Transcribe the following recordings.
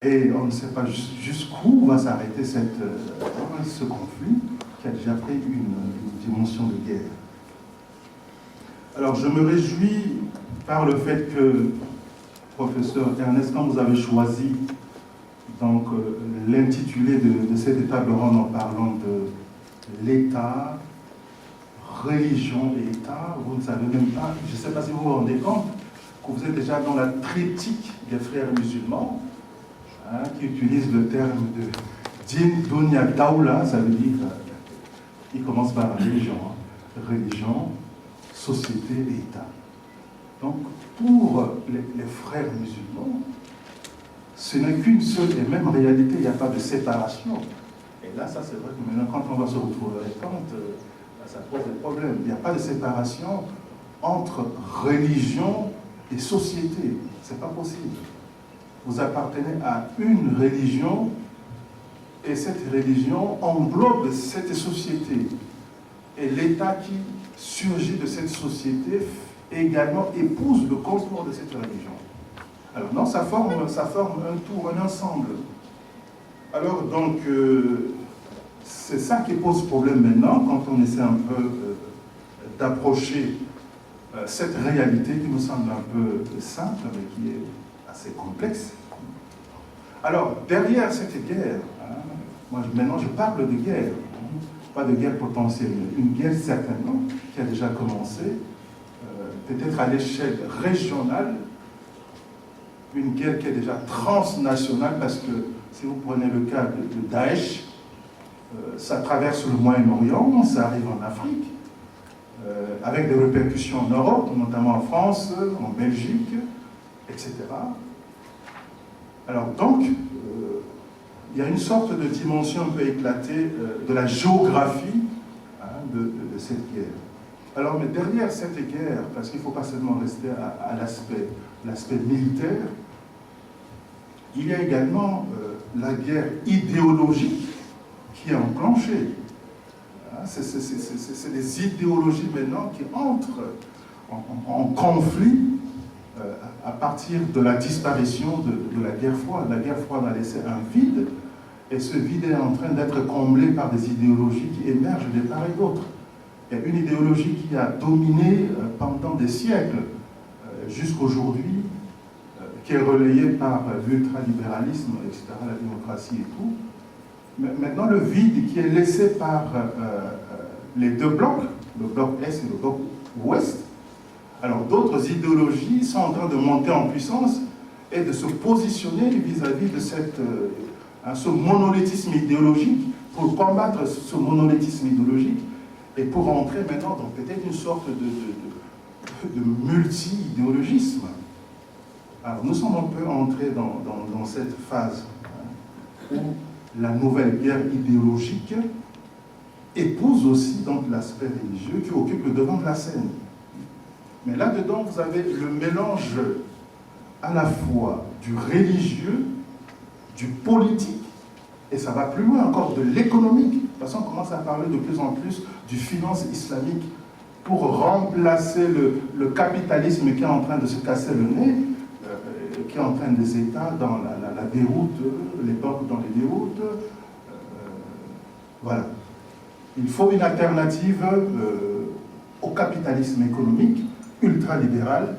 Et on ne sait pas jusqu'où va s'arrêter ce conflit qui a déjà pris une dimension de guerre. Alors je me réjouis par le fait que, professeur Ernest, quand vous avez choisi donc l'intitulé de cette table ronde en parlant de l'État, religion et État, vous ne savez même pas, je ne sais pas si vous vous rendez compte, que vous êtes déjà dans la triptyque des frères musulmans, qui utilisent le terme de Din, Dunya, Daoula, ça veut dire, il commence par la religion, religion, société et État. Donc, pour les frères musulmans, ce n'est qu'une seule et même réalité, il n'y a pas de séparation. Et là, ça c'est vrai que maintenant, quand on va se retrouver à compte, ça pose des problèmes. Il n'y a pas de séparation entre religion et société. Ce n'est pas possible. Vous appartenez à une religion et cette religion englobe cette société. Et l'État qui surgit de cette société également épouse le contour de cette religion. Alors non, ça forme un tout, un ensemble. Alors donc, c'est ça qui pose problème maintenant quand on essaie un peu d'approcher cette réalité qui me semble un peu simple, mais qui est assez complexe. Alors, derrière cette guerre, maintenant je parle de guerre, pas de guerre potentielle, une guerre certainement qui a déjà commencé, peut-être à l'échelle régionale, une guerre qui est déjà transnationale, parce que si vous prenez le cas de Daesh, ça traverse le Moyen-Orient, ça arrive en Afrique, avec des répercussions en Europe, notamment en France, en Belgique, etc. Alors donc, il y a une sorte de dimension un peu éclatée de la géographie de cette guerre. Alors, mais derrière cette guerre, parce qu'il ne faut pas seulement rester à l'aspect militaire, il y a également la guerre idéologique qui est enclenchée. C'est des idéologies maintenant qui entrent en conflit à partir de la disparition de la guerre froide. La guerre froide a laissé un vide, et ce vide est en train d'être comblé par des idéologies qui émergent de part et d'autre. Il y a une idéologie qui a dominé pendant des siècles, jusqu'aujourd'hui, qui est relayée par l'ultralibéralisme, etc., la démocratie et tout. Mais maintenant, le vide qui est laissé par les deux blocs, le bloc Est et le bloc Ouest, alors d'autres idéologies sont en train de monter en puissance et de se positionner vis-à-vis de ce monolithisme idéologique, pour combattre ce monolithisme idéologique et pour entrer maintenant dans peut-être une sorte de multi-idéologisme. Alors nous sommes un peu entrés dans cette phase où la nouvelle guerre idéologique épouse aussi donc l'aspect religieux qui occupe le devant de la scène. Mais là-dedans, vous avez le mélange à la fois du religieux, du politique, et ça va plus loin encore de l'économique. De toute façon, on commence à parler de plus en plus du finance islamique pour remplacer le capitalisme qui est en train de se casser le nez, qui entraîne des États dans la déroute, les peuples dans les déroutes. Voilà. Il faut une alternative au capitalisme économique ultralibéral,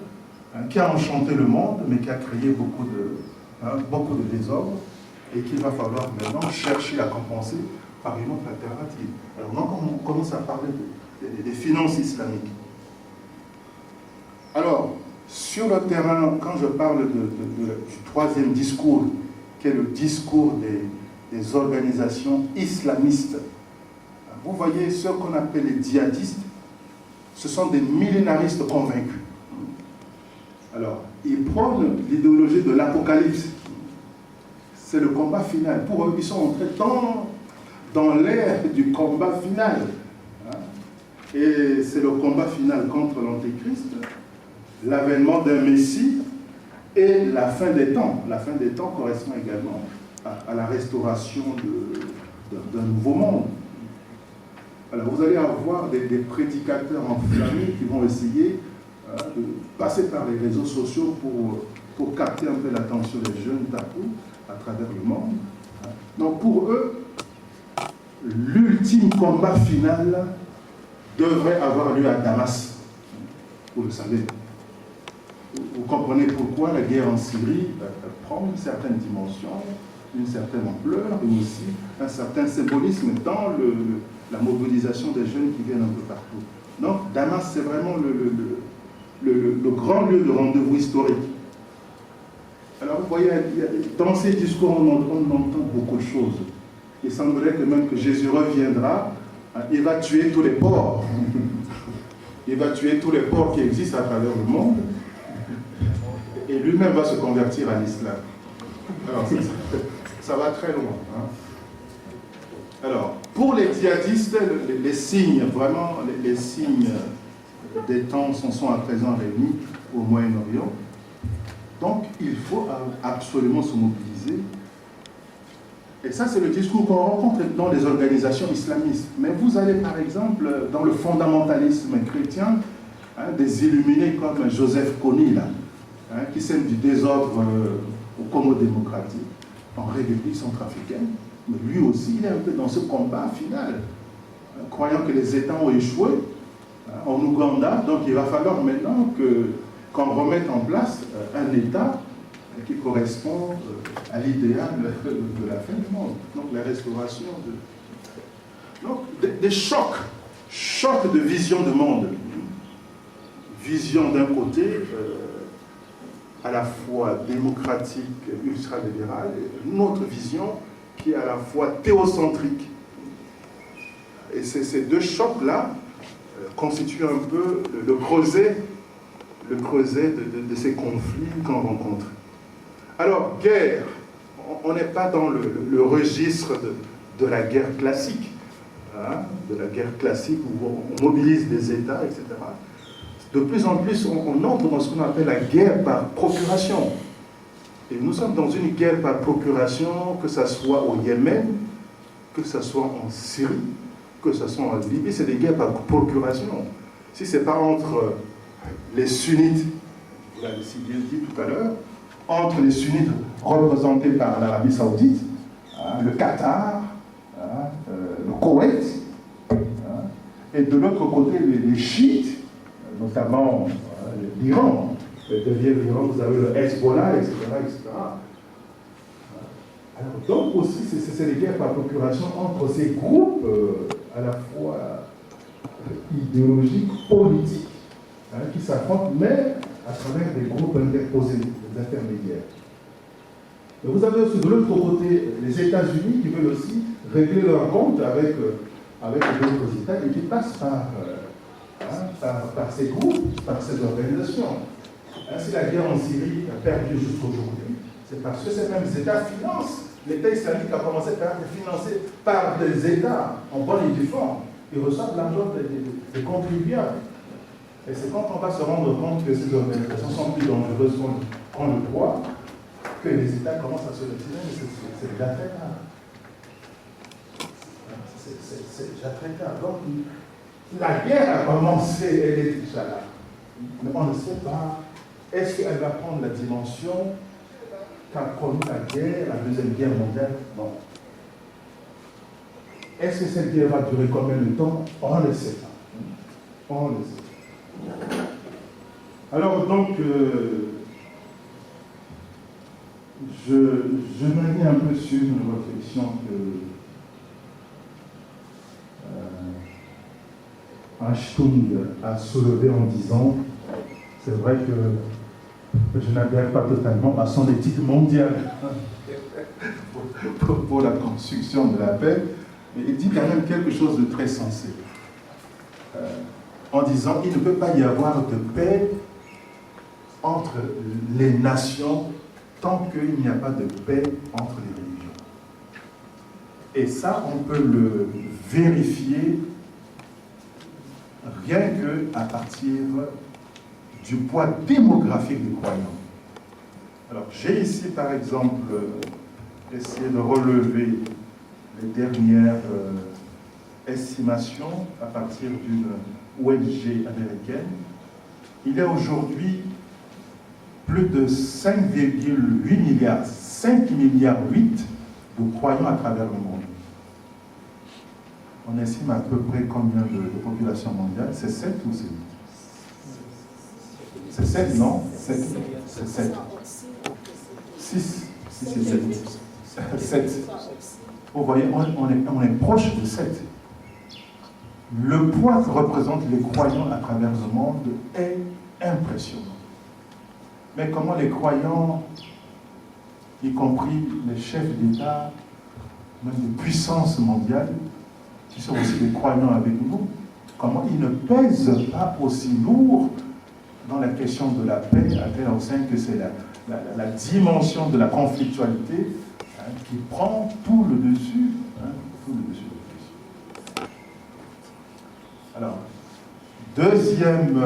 qui a enchanté le monde, mais qui a créé beaucoup de désordre, et qu'il va falloir maintenant chercher à compenser par une autre alternative. Alors donc on commence à parler des finances islamiques. Alors, sur le terrain, quand je parle du troisième discours, qui est le discours des organisations islamistes, vous voyez ce qu'on appelle les djihadistes, ce sont des millénaristes convaincus. Alors, ils prônent l'idéologie de l'apocalypse. C'est le combat final. Pour eux, ils sont entrés dans l'ère du combat final. Et c'est le combat final contre l'Antéchrist, l'avènement d'un Messie et la fin des temps. La fin des temps correspond également à la restauration d'un nouveau monde. Alors vous allez avoir des prédicateurs enflammés qui vont essayer de passer par les réseaux sociaux pour capter un peu l'attention des jeunes tapous à travers le monde. Donc pour eux, l'ultime combat final devrait avoir lieu à Damas. Vous le savez. Vous comprenez pourquoi la guerre en Syrie prend une certaine dimension, une certaine ampleur et aussi un certain symbolisme dans la mobilisation des jeunes qui viennent un peu partout. Donc Damas, c'est vraiment le grand lieu de rendez-vous historique. Alors vous voyez, dans ces discours, on entend beaucoup de choses. Il semblerait que même que Jésus reviendra, il va tuer tous les porcs. Il va tuer tous les porcs qui existent à travers le monde. Et lui-même va se convertir à l'islam. Alors ça va très loin. Hein. Alors, pour les djihadistes, les signes, vraiment, les signes des temps sont à présent réunis au Moyen-Orient. Donc, il faut absolument se mobiliser. Et ça, c'est le discours qu'on rencontre dans les organisations islamistes. Mais vous allez, par exemple, dans le fondamentalisme chrétien, des illuminés comme Joseph Kony, là, qui sème du désordre au Congo démocratique, en République centrafricaine. Mais lui aussi, il est un peu dans ce combat final, croyant que les États ont échoué en Ouganda. Donc, il va falloir maintenant qu'on remette en place un État qui correspond à l'idéal de la fin du monde. Donc la restauration Donc des chocs de vision de monde. Vision d'un côté à la fois démocratique, ultra-libérale, et une autre vision qui est à la fois théocentrique. Et ces deux chocs-là constituent un peu le creuset de ces conflits qu'on rencontre. Alors, guerre, on n'est pas dans le registre de la guerre classique, de la guerre classique où on mobilise des États, etc. De plus en plus, on entre dans ce qu'on appelle la guerre par procuration. Et nous sommes dans une guerre par procuration, que ce soit au Yémen, que ce soit en Syrie, que ce soit en Libye, c'est des guerres par procuration. Si ce n'est pas entre les sunnites, vous l'avez si bien dit tout à l'heure, entre les sunnites représentés par l'Arabie Saoudite, le Qatar, le Koweït, et de l'autre côté les chiites, notamment l'Iran. Derrière l'Iran, vous avez le Hezbollah, etc. Alors, donc aussi, c'est des guerres par procuration entre ces groupes à la fois idéologiques, politiques, qui s'affrontent, mais à travers des groupes interposés, des intermédiaires. Mais vous avez aussi de l'autre côté les États-Unis qui veulent aussi régler leur compte avec d'autres États et qui passent par ces groupes, par ces organisations. Si la guerre en Syrie a perdu jusqu'aujourd'hui, c'est parce que ces mêmes États financent. L'État islamique a commencé par être financé par des États en bonne et due forme. Ils reçoivent l'argent des contribuables. Et c'est quand on va se rendre compte que ces organisations sont plus dangereuses qu'on le croit, que les États commencent à se retirer, mais c'est déjà très tard. C'est déjà très tard. Donc, la guerre a commencé, elle est déjà là. Mais on ne sait pas, est-ce qu'elle va prendre la dimension qu'a connue la guerre, la Deuxième Guerre mondiale? Non. Est-ce que cette guerre va durer combien de temps? On ne sait pas. On ne sait pas. Alors donc, je m'aligne un peu sur une réflexion que Ashtung a soulevée en disant, c'est vrai que je n'adhère pas totalement à son éthique mondiale pour la construction de la paix, mais il dit quand même quelque chose de très sensé. En disant qu'il ne peut pas y avoir de paix entre les nations tant qu'il n'y a pas de paix entre les religions. Et ça, on peut le vérifier rien qu'à partir du poids démographique des croyants. Alors, j'ai ici, par exemple, essayé de relever les dernières estimations à partir d'une ONG américaine. Il y a aujourd'hui plus de 5,8 milliards, 5,8 milliards de croyants à travers le monde. On estime à peu près combien de population mondiale? C'est 7 ou c'est 8? C'est 7, non? 7. C'est 7. 6. 6 et 7. 7. Vous voyez, on est proche de 7. Le poids que représentent les croyants à travers le monde est impressionnant. Mais comment les croyants, y compris les chefs d'État, même des puissances mondiales, qui sont aussi des croyants avec nous, comment ils ne pèsent pas aussi lourd dans la question de la paix, à tel enseigne que c'est la dimension de la conflictualité qui prend tout le dessus. Tout le dessus. Alors, deuxième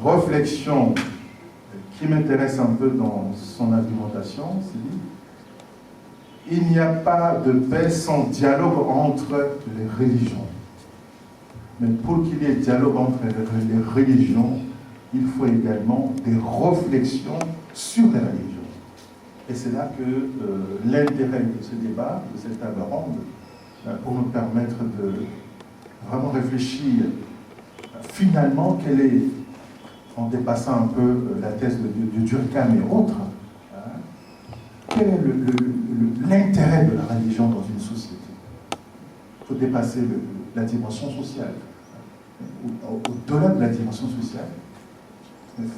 réflexion qui m'intéresse un peu dans son argumentation, c'est qu'il n'y a pas de paix sans dialogue entre les religions. Mais pour qu'il y ait dialogue entre les religions, il faut également des réflexions sur les religions. Et c'est là que l'intérêt de ce débat, de cette table ronde, pour nous permettre de vraiment réfléchir finalement quelle est, en dépassant un peu la thèse de Durkheim et autres, quel est l'intérêt de la religion dans une société. Il faut dépasser la dimension sociale. Au-delà de la dimension sociale,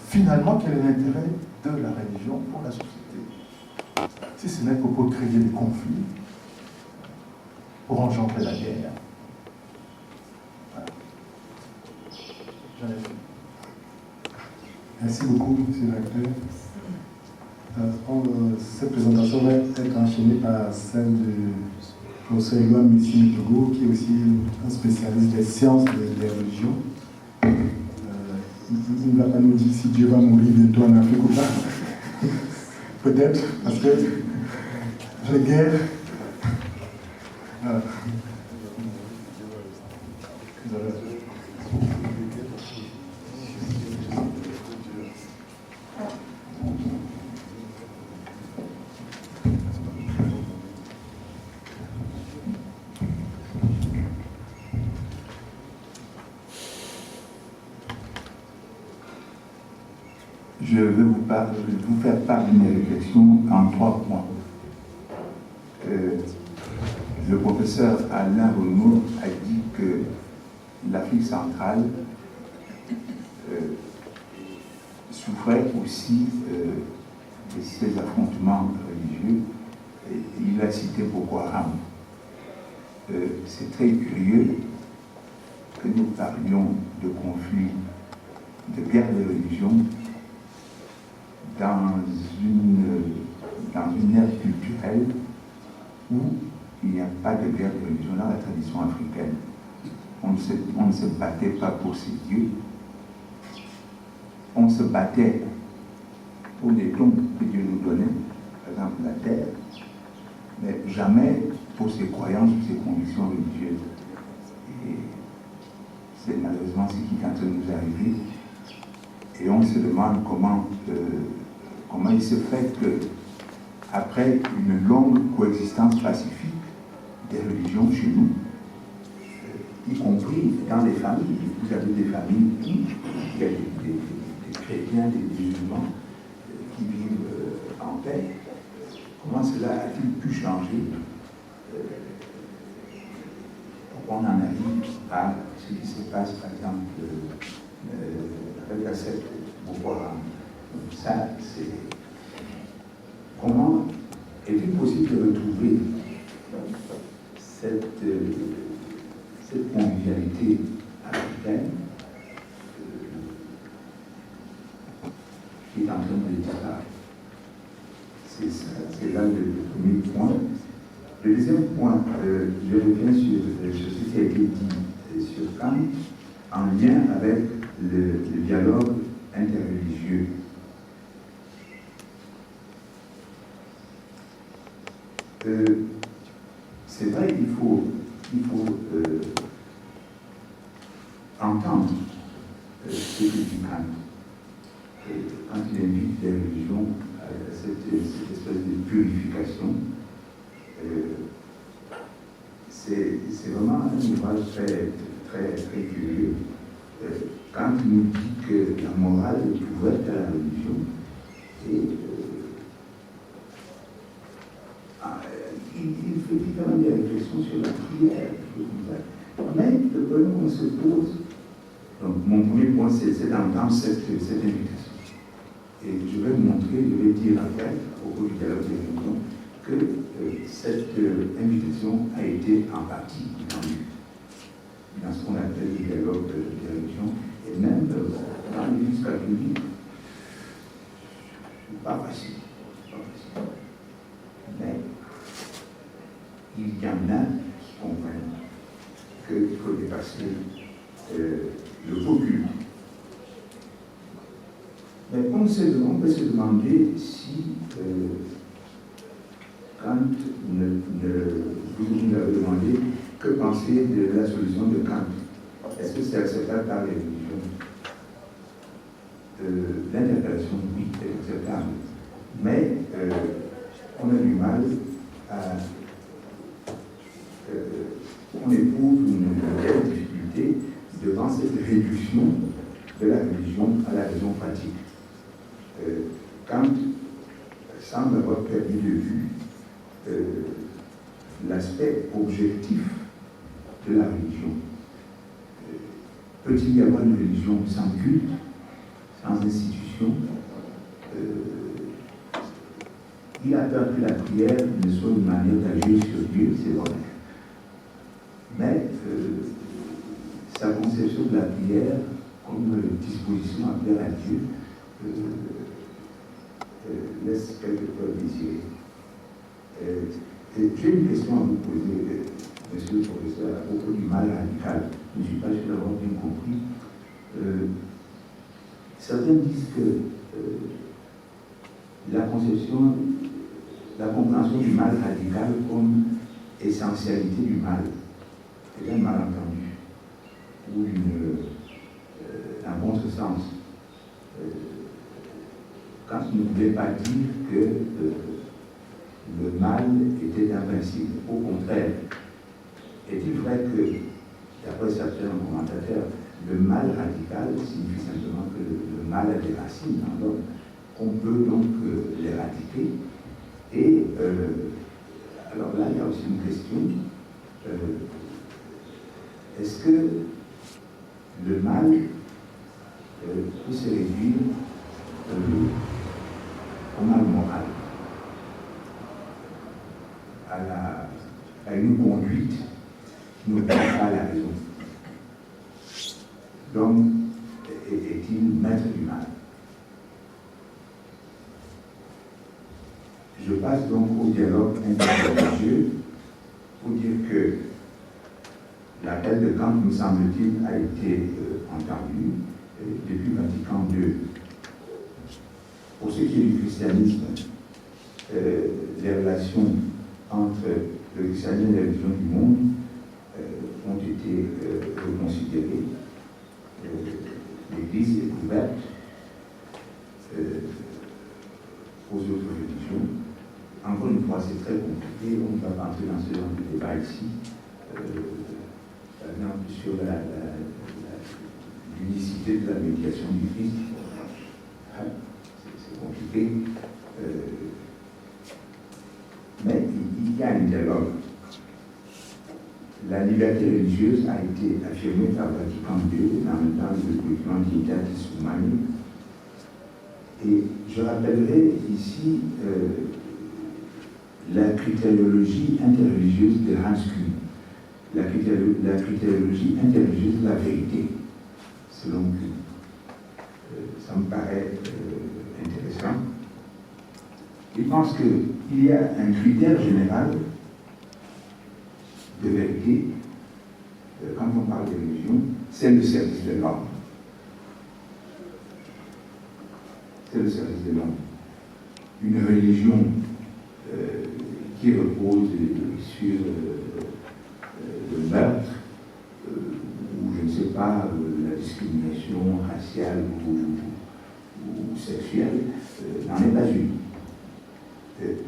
finalement, quel est l'intérêt de la religion pour la société? Si ce n'est pour créer des conflits, pour engendrer la guerre. Voilà. J'en ai fait. Merci beaucoup, M. le recteur. Cette présentation va être enchaînée par celle du professeur Eloine Missi-Togo, qui est aussi un spécialiste des sciences des religions. Il ne va pas nous dire si Dieu va mourir bientôt en Afrique ou pas. Peut-être, parce que la guerre. Voilà. Je vais vous faire part de mes réflexions en 3 points. Le professeur Alain Renaud a dit que l'Afrique centrale souffrait aussi de ces affrontements religieux. Et il a cité Boko Haram. C'est très curieux que nous parlions de conflits, de guerre de religion, dans une ère culturelle où il n'y a pas de guerre de religion dans la tradition africaine. On ne se battait pas pour ses dieux, on se battait pour les dons que Dieu nous donnait, par exemple la terre, mais jamais pour ses croyances ou ses convictions religieuses. Et c'est malheureusement ce qui est en train de nous arriver. Et on se demande comment il se fait que, après une longue coexistence pacifique des religions chez nous, y compris dans les familles, vous avez des familles où il y a des chrétiens, des musulmans qui vivent en paix. Comment cela a-t-il pu changer pour qu'on en arrive à ce qui se passe, par exemple, avec la secte Boko Haram? Ça, c'est... Comment est-il possible de retrouver cette convivialité africaine qui est en train de disparaître? C'est là le premier point. Le deuxième point, je reviens sur ce qui a été dit sur Kant en lien avec le dialogue interreligieux. C'est vrai qu'il faut entendre ce que dit Kant quand il invite les religions à cette espèce de purification. C'est vraiment un ouvrage très curieux. Quand il nous dit que la morale est ouverte à la religion, et il fait quand même des réflexions sur la prière, des choses comme ça. Mais le problème qu'on se pose, donc mon premier point, c'est d'entendre cette invitation. Et je vais vous montrer, je vais dire après, au cours du dialogue des religions, que cette invitation a été en partie entendue dans ce qu'on appelle le dialogue des religions, et même dans l'Église catholique. Pas facile. Mais il y en a qui comprennent qu'il faut dépasser le faux culte. Mais on peut se demander si, quand vous nous avez demandé que penser de la solution de Kant, est-ce que c'est acceptable par les religions? L'interpellation, oui, est acceptable. Mais on a du mal à. On éprouve une telle difficulté devant cette réduction de la religion à la raison pratique. Kant semble avoir perdu de vue l'aspect objectif de la religion. Peut-il y avoir une religion sans culte, sans institution? Il a peur que la prière ne soit une manière d'agir sur Dieu, c'est vrai. Mais sa conception de la prière comme disposition à plaire à Dieu laisse quelquefois désirer. J'ai une question à vous poser, monsieur le professeur, à propos du mal radical. Je ne suis pas sûr d'avoir bien compris. Certains disent que la compréhension du mal radical comme essentialité du mal est un malentendu ou un contresens. Quand on ne voulait pas dire que le mal était invincible, au contraire, est-il vrai que, d'après certains commentateurs, le mal radical signifie simplement que le mal a des racines dans l'homme, qu'on peut donc l'éradiquer. Et alors là, il y a aussi une question. Est-ce que le mal peut se réduire au mal moral, à une conduite qui ne tient pas à la raison? L'homme est-il maître du mal? Je passe donc au dialogue interreligieux pour dire que l'appel de Kant, me semble-t-il, a été entendu depuis Vatican II. Pour ce qui est du christianisme, les relations entre le christianisme et les religions du monde ont été reconsidérées. L'Église est ouverte aux autres religions. Encore une fois, c'est très compliqué, on ne va pas entrer dans ce genre de débat ici. Par exemple, sur l'unicité de la médiation du Christ, c'est compliqué. Mais il y a un dialogue. La liberté religieuse a été affirmée par Vatican II dans le temps du document Dignitatis Humanae. Et je rappellerai ici la critériologie interreligieuse de Hans Kuhn, la critériologie interreligieuse de la vérité, selon Kuhn. Ça me paraît intéressant. Il pense qu'il y a un critère général de vérité, quand on parle de religion, c'est le service de l'homme. C'est le service de l'homme. Une religion qui repose sur le meurtre, ou je ne sais pas, la discrimination raciale ou sexuelle, n'en est pas une.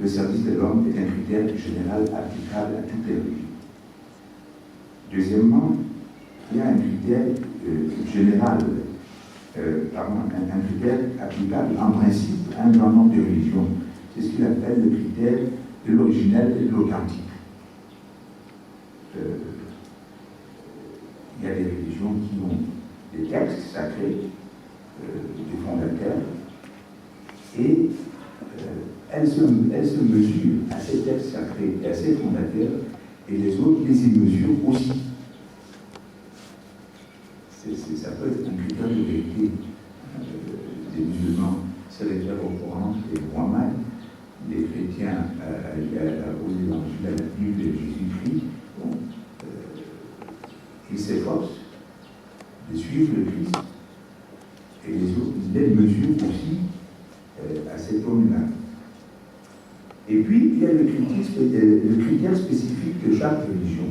le service de l'homme est un critère général applicable à toutes les religions. Deuxièmement, il y a un critère général, un critère applicable en principe à un grand nombre de religions. C'est ce qu'il appelle le critère de l'originel et de l'authentique. Il y a des religions qui ont des textes sacrés, des fondateurs, et elles se mesurent à ces textes sacrés et à ces fondateurs, et les autres les y mesurent aussi. Ça peut être un critère de vérité des musulmans se réfèrent au Coran et Muhammad, les chrétiens aux évangiles, à la Bible de Jésus-Christ. Bon, ils s'efforcent de suivre le Christ, et les autres les mesurent aussi à cet homme-là. Et puis, il y a le critère spécifique de chaque religion.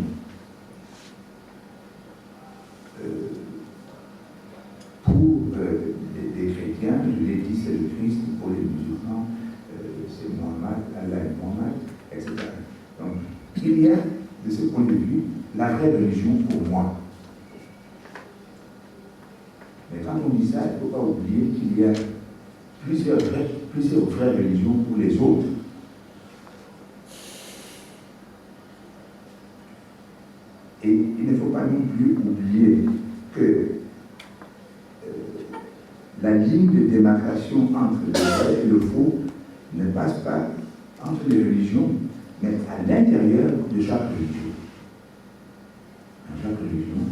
Pour les chrétiens, je l'ai dit, c'est le Christ. Pour les musulmans, c'est Muhammad, Allah et Muhammad, etc. Donc, il y a, de ce point de vue, la vraie religion pour moi. Mais quand on dit ça, il ne faut pas oublier qu'il y a plusieurs vraies religions pour les autres. Et il ne faut pas non plus oublier que la ligne de démarcation entre le vrai et le faux ne passe pas entre les religions, mais à l'intérieur de chaque religion. Dans chaque religion,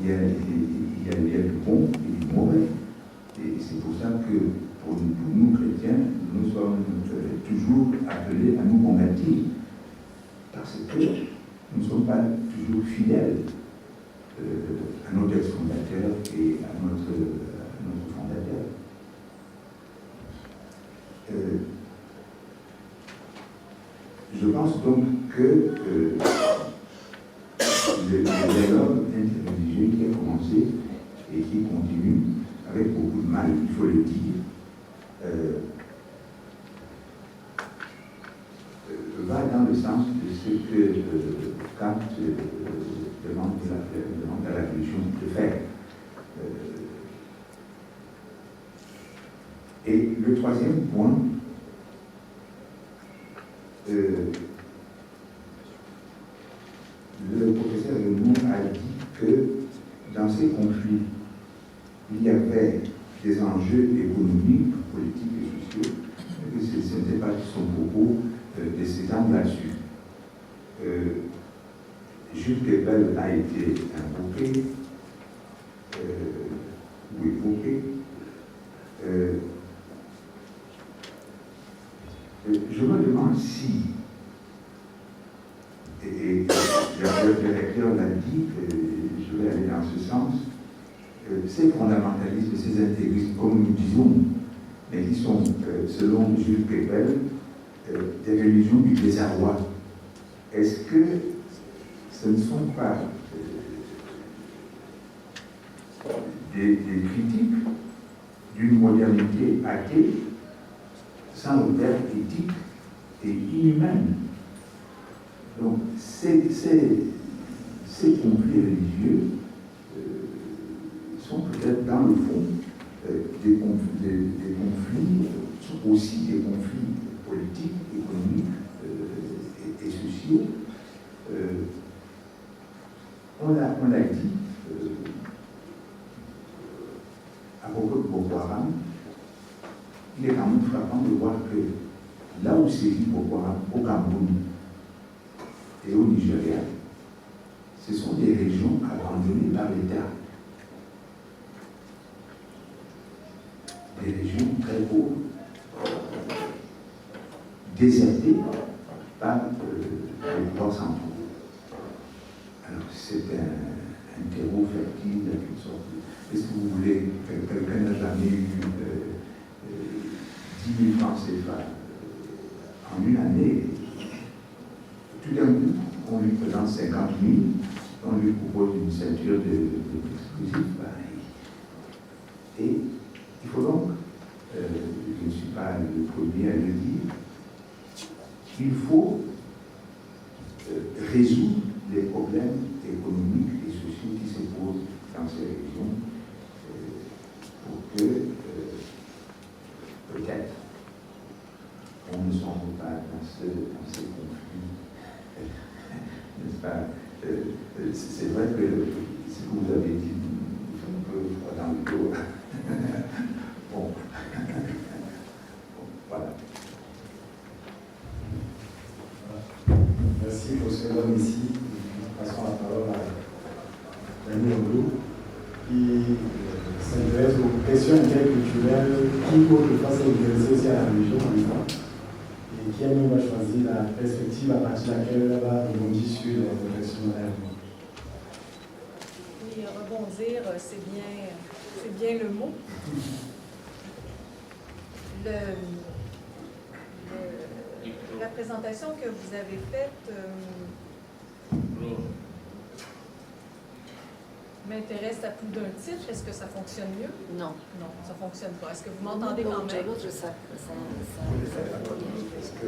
il y a du bon et du mauvais. Et c'est pour ça que pour nous chrétiens, nous sommes toujours appelés à nous convertir. Parce que nous ne sommes pas toujours fidèles à notre ex-fondateur et à notre fondateur. Je pense donc que le dialogue interreligieux qui a commencé et qui continue avec beaucoup de mal, il faut le dire, va dans le sens de ce que Kant demande à la religion de faire. Et le troisième point, le professeur Lemour a dit que dans ces conflits, il y avait des enjeux économiques, politiques et sociaux, et que ce n'était pas son propos de s'étendre là-dessus. Jules Kepel a été invoqué ou évoqué. Je me demande si, et le directeur l'a dit, je vais aller dans ce sens, ces fondamentalistes, ces intégristes, comme nous disons, mais qui sont, selon Jules Kepel, des religions du désarroi. Est-ce que ce ne sont pas des critiques d'une modernité athée sans repère éthique et inhumaine? Donc, ces conflits religieux sont peut-être dans le fond des conflits, aussi des conflits politiques, économiques et sociaux. On l'a dit à propos de Boko Haram, il est quand même frappant de voir que là où sévit Boko Haram, au Cameroun et au Nigeria, ce sont des régions abandonnées par l'État. Des régions très pauvres, désertées par les pouvoirs centraux. Alors, c'est un terreau fertile, en quelque sorte. Est-ce que vous voulez, quelqu'un n'a jamais eu 10 000 francs CFA en une année, tout d'un coup, on lui présente 50 000, on lui propose une ceinture d'explosifs, et il faut donc, je ne suis pas le premier à le dire, il faut résoudre les problèmes économiques et sociaux qui se posent dans ces régions pour que peut-être on ne s'en va pas dans ces conflits. N'est-ce pas? C'est vrai que ce que vous avez dit, il faut un peu froid dans le dos. Bon. Voilà. Merci pour ce homme ici. Nous passons la parole à Daniel Blou, qui s'intéresse aux questions interculturelles qui, autrefois, s'est intéressée aussi à la religion en Iran, et qui elle-même a choisi la perspective à partir de laquelle elle va rebondir sur les réflexions de la vie. Oui, rebondir, c'est bien le mot. La présentation que vous avez faite m'intéresse à plus d'un titre. Est-ce que ça fonctionne mieux? Non. Non, ça ne fonctionne pas. Est-ce que vous m'entendez quand même? L'autre, ça. Est-ce que